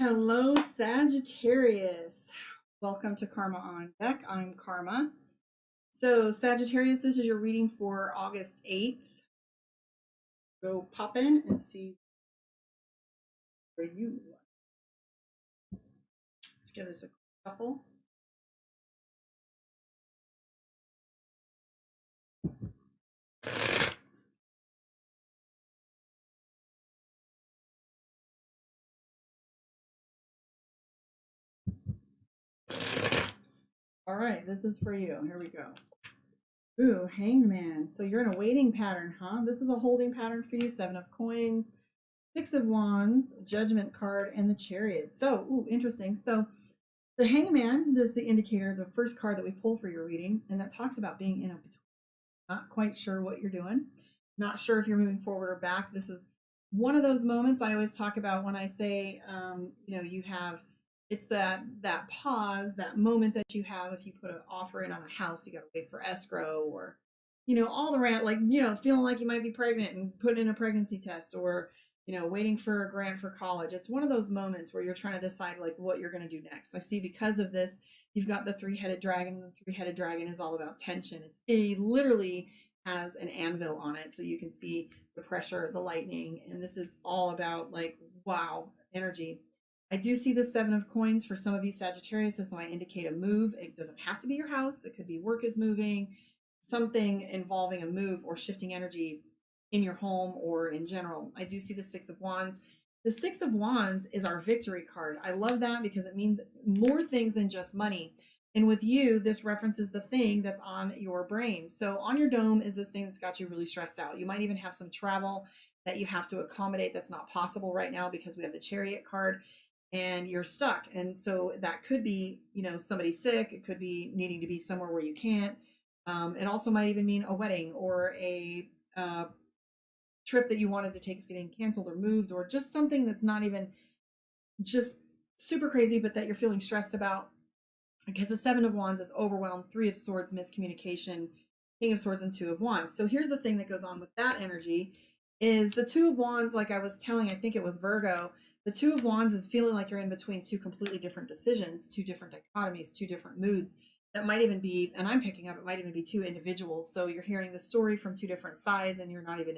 Hello, Sagittarius. Welcome to Karma on Deck. I'm Karma. So, Sagittarius, this is your reading for August 8th. Go pop in and see for you. Let's give this a couple. All right, this is for you. Here we go. Ooh, Hanged Man. So you're in a waiting pattern, huh? This is a holding pattern for you. 7 of Coins, 6 of Wands, Judgment card, and the Chariot. So, ooh, interesting. So the Hangman is the indicator, the first card that we pull for your reading, and that talks about being in a between. Not quite sure what you're doing. Not sure if you're moving forward or back. This is one of those moments I always talk about when I say, you have, it's that pause, that moment that you have if you put an offer in on a house, you got to wait for escrow or, all the rant, like, feeling like you might be pregnant and put in a pregnancy test or, waiting for a grant for college. It's one of those moments where you're trying to decide like what you're going to do next. I see because of this, you've got the three-headed dragon. The three-headed dragon is all about tension. It literally has an anvil on it. So you can see the pressure, the lightning. And this is all about like, wow, energy. I do see the 7 of Coins for some of you Sagittarius. This might indicate a move. It doesn't have to be your house. It could be work is moving, something involving a move or shifting energy in your home or in general. I do see the 6 of Wands. The 6 of Wands is our victory card. I love that because it means more things than just money. And with you, this references the thing that's on your brain. So on your dome is this thing that's got you really stressed out. You might even have some travel that you have to accommodate that's not possible right now because we have the Chariot card and you're stuck. And so that could be, somebody sick. It could be needing to be somewhere where you can't. It also might even mean a wedding or a trip that you wanted to take is getting canceled or moved, or just something that's not even just super crazy, but that you're feeling stressed about. Because the 7 of Wands is overwhelmed, 3 of Swords, miscommunication, King of Swords, and 2 of Wands. So here's the thing that goes on with that energy is the 2 of Wands, like I was telling, I think it was Virgo, the 2 of Wands is feeling like you're in between two completely different decisions, two different dichotomies, two different moods. That might even be, and I'm picking up, it might even be two individuals. So you're hearing the story from two different sides and you're not even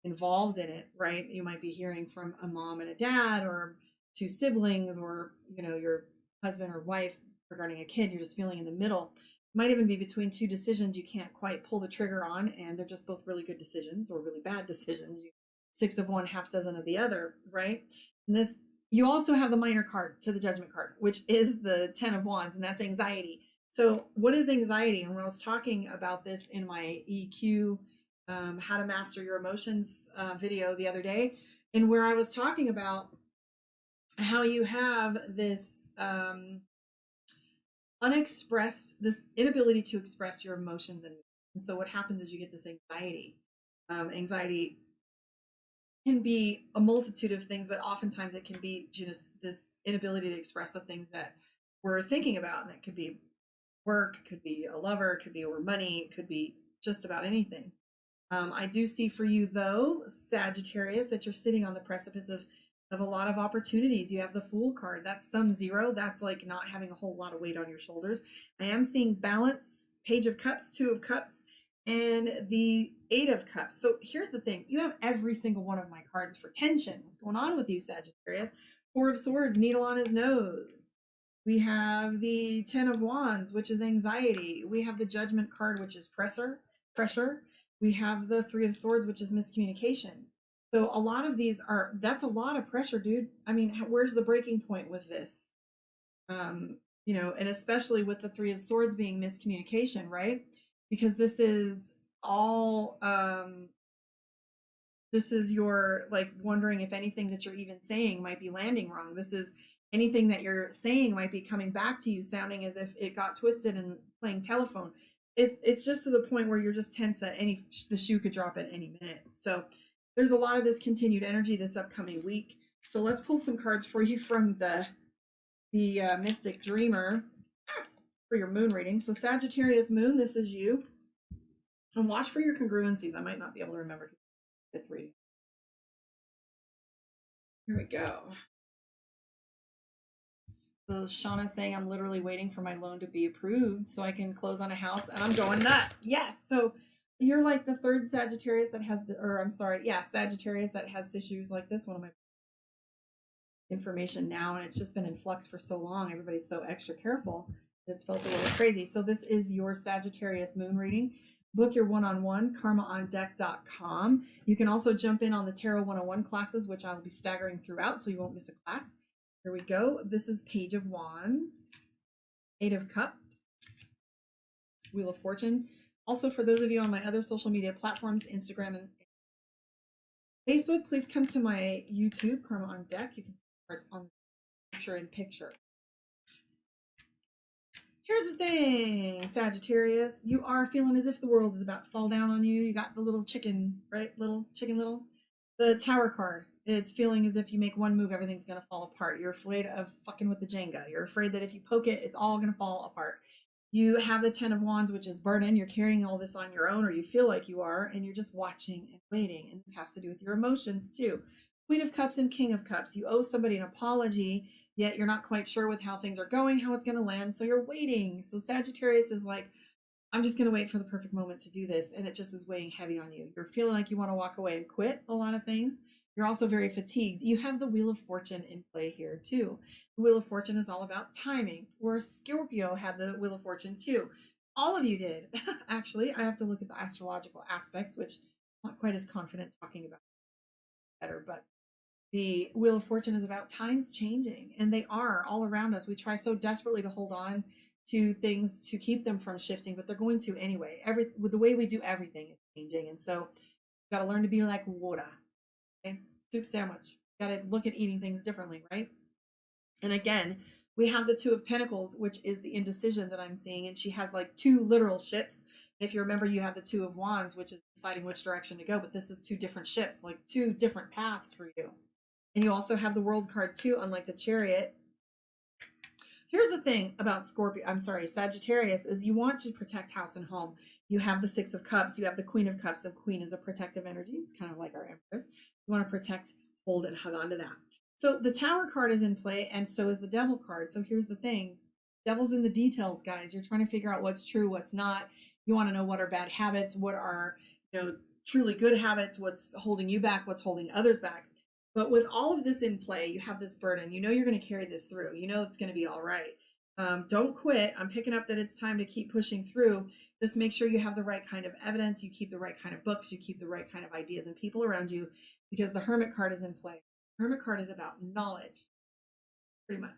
involved in it, right? You might be hearing from a mom and a dad or two siblings or, your husband or wife regarding a kid. You're just feeling in the middle. Might even be between two decisions you can't quite pull the trigger on, and they're just both really good decisions or really bad decisions. 6 of one, half dozen of the other, right? And this, you also have the minor card to the Judgment card, which is the 10 of Wands, and that's anxiety. So what is anxiety? And when I was talking about this in my EQ, how to master your emotions video the other day, and where I was talking about how you have this unexpressed, this inability to express your emotions. And so what happens is you get this anxiety. Anxiety can be a multitude of things, but oftentimes it can be just this inability to express the things that we're thinking about. And that could be work, could be a lover, could be over money, could be just about anything. I do see for you, though, Sagittarius, that you're sitting on the precipice of a lot of opportunities. You have the Fool card. That's sum zero. That's like not having a whole lot of weight on your shoulders. I am seeing balance, Page of Cups, 2 of Cups, and the 8 of Cups. So here's the thing. You have every single one of my cards for tension. What's going on with you, Sagittarius? 4 of Swords, needle on his nose. We have the 10 of Wands, which is anxiety. We have the Judgment card, which is pressure. We have the 3 of Swords, which is miscommunication. So a lot of these that's a lot of pressure, dude. I mean, where's the breaking point with this? And especially with the 3 of Swords being miscommunication, right? Because this is all, this is your like wondering if anything that you're even saying might be landing wrong. This is anything that you're saying might be coming back to you sounding as if it got twisted and playing telephone. It's just to the point where you're just tense that the shoe could drop at any minute. So there's a lot of this continued energy this upcoming week. So let's pull some cards for you from the Mystic Dreamer for your moon reading. So Sagittarius moon, this is you. And watch for your congruencies. I might not be able to remember fifth reading. Here we go. So Shauna's saying I'm literally waiting for my loan to be approved so I can close on a house, and I'm going nuts. Yes. So you're like the third Sagittarius that has, or I'm sorry, yeah, Sagittarius that has issues like this. One of my information now, and it's just been in flux for so long. Everybody's so extra careful. It's felt a little crazy. So this is your Sagittarius moon reading. Book your one-on-one, karmaondeck.com. You can also jump in on the Tarot 101 classes, which I'll be staggering throughout, so you won't miss a class. Here we go. This is Page of Wands, Eight of Cups, Wheel of Fortune. Also, for those of you on my other social media platforms, Instagram and Facebook, please come to my YouTube, Karma on Deck. You can see cards on picture in picture. Here's the thing, Sagittarius. You are feeling as if the world is about to fall down on you. You got the little chicken, right? Little chicken little. The Tower card. It's feeling as if you make one move, everything's going to fall apart. You're afraid of fucking with the Jenga. You're afraid that if you poke it, it's all going to fall apart. You have the Ten of Wands, which is burden. You're carrying all this on your own, or you feel like you are, and you're just watching and waiting. And this has to do with your emotions too. Queen of Cups and King of Cups. You owe somebody an apology, yet you're not quite sure with how things are going, how it's going to land. So you're waiting. So Sagittarius is like, I'm just going to wait for the perfect moment to do this. And it just is weighing heavy on you. You're feeling like you want to walk away and quit a lot of things. You're also very fatigued. You have the Wheel of Fortune in play here too. The Wheel of Fortune is all about timing, where Scorpio had the Wheel of Fortune too. All of you did. Actually, I have to look at the astrological aspects, which I'm not quite as confident talking about better, but the Wheel of Fortune is about times changing, and they are all around us. We try so desperately to hold on to things to keep them from shifting, but they're going to anyway. With the way we do everything is changing, and so you've got to learn to be like water. Okay, soup sandwich. Got to look at eating things differently, right? And again, we have the Two of Pentacles, which is the indecision that I'm seeing, and she has like two literal ships. If you remember, you have the Two of Wands, which is deciding which direction to go, but this is two different ships, like two different paths for you. And you also have the World card too, unlike the Chariot. Here's the thing about Sagittarius, is you want to protect house and home. You have the Six of Cups, you have the Queen of Cups, and Queen is a protective energy. It's kind of like our Empress. You want to protect, hold, and hug on to that. So the Tower card is in play, and so is the Devil card. So here's the thing. Devil's in the details, guys. You're trying to figure out what's true, what's not. You want to know what are bad habits, what are, truly good habits, what's holding you back, what's holding others back. But with all of this in play, you have this burden. You know you're going to carry this through. You know it's going to be all right. Don't quit. I'm picking up that it's time to keep pushing through. Just make sure you have the right kind of evidence. You keep the right kind of books. You keep the right kind of ideas and people around you, because the Hermit card is in play. Hermit card is about knowledge, pretty much.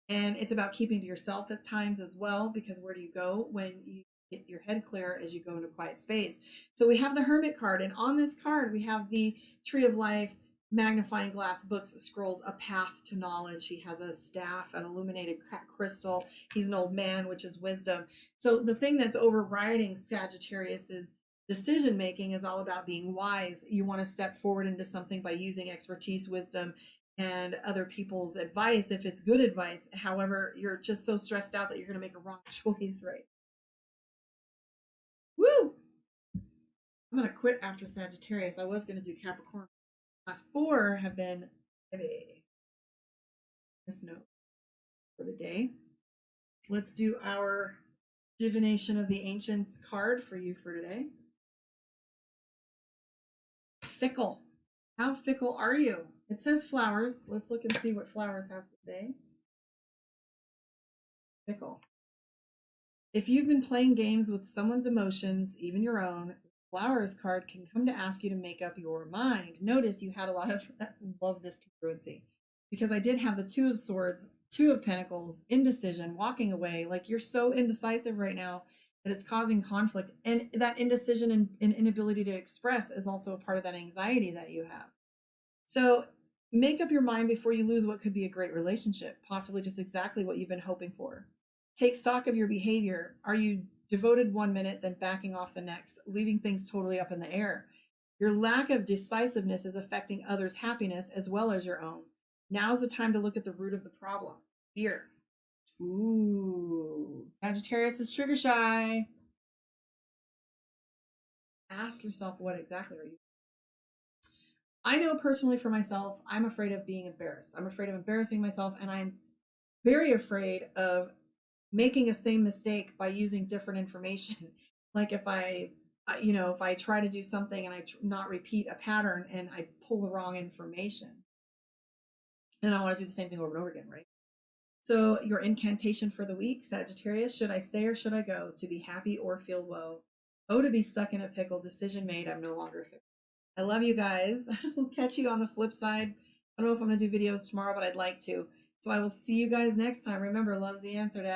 And it's about keeping to yourself at times as well, because where do you go when you get your head clear as you go into quiet space? So we have the Hermit card, and on this card, we have the Tree of Life, magnifying glass, books, scrolls, a path to knowledge. He has a staff, an illuminated crystal. He's an old man, which is wisdom. So the thing that's overriding Sagittarius's decision making is all about being wise. You want to step forward into something by using expertise, wisdom, and other people's advice if it's good advice. However, you're just so stressed out that you're going to make a wrong choice, right? Woo! I'm going to quit after Sagittarius. I was going to do Capricorn. Last four have been heavy. This note for the day. Let's do our Divination of the Ancients card for you for today. Fickle. How fickle are you? It says flowers. Let's look and see what flowers has to say. Fickle. If you've been playing games with someone's emotions, even your own, Flowers card can come to ask you to make up your mind. Notice you had a lot of, love this congruency, because I did have the Two of Swords, Two of Pentacles, indecision, walking away. Like you're so indecisive right now that it's causing conflict. And that indecision and inability to express is also a part of that anxiety that you have. So make up your mind before you lose what could be a great relationship, possibly just exactly what you've been hoping for. Take stock of your behavior. Are you devoted 1 minute, then backing off the next, leaving things totally up in the air? Your lack of decisiveness is affecting others' happiness as well as your own. Now's the time to look at the root of the problem. Fear. Ooh, Sagittarius is trigger shy. Ask yourself, what exactly are you? I know personally for myself, I'm afraid of being embarrassed. I'm afraid of embarrassing myself, and I'm very afraid of making a same mistake by using different information. Like if you know, if I try to do something and I not repeat a pattern and I pull the wrong information, and I want to do the same thing over and over again, right? So your incantation for the week, Sagittarius: should I stay or should I go? To be happy or feel woe? Oh, to be stuck in a pickle. Decision made. I'm no longer fit. I love you guys. We'll catch you on the flip side. I don't know if I'm going to do videos tomorrow, but I'd like to. So I will see you guys next time. Remember, love's the answer to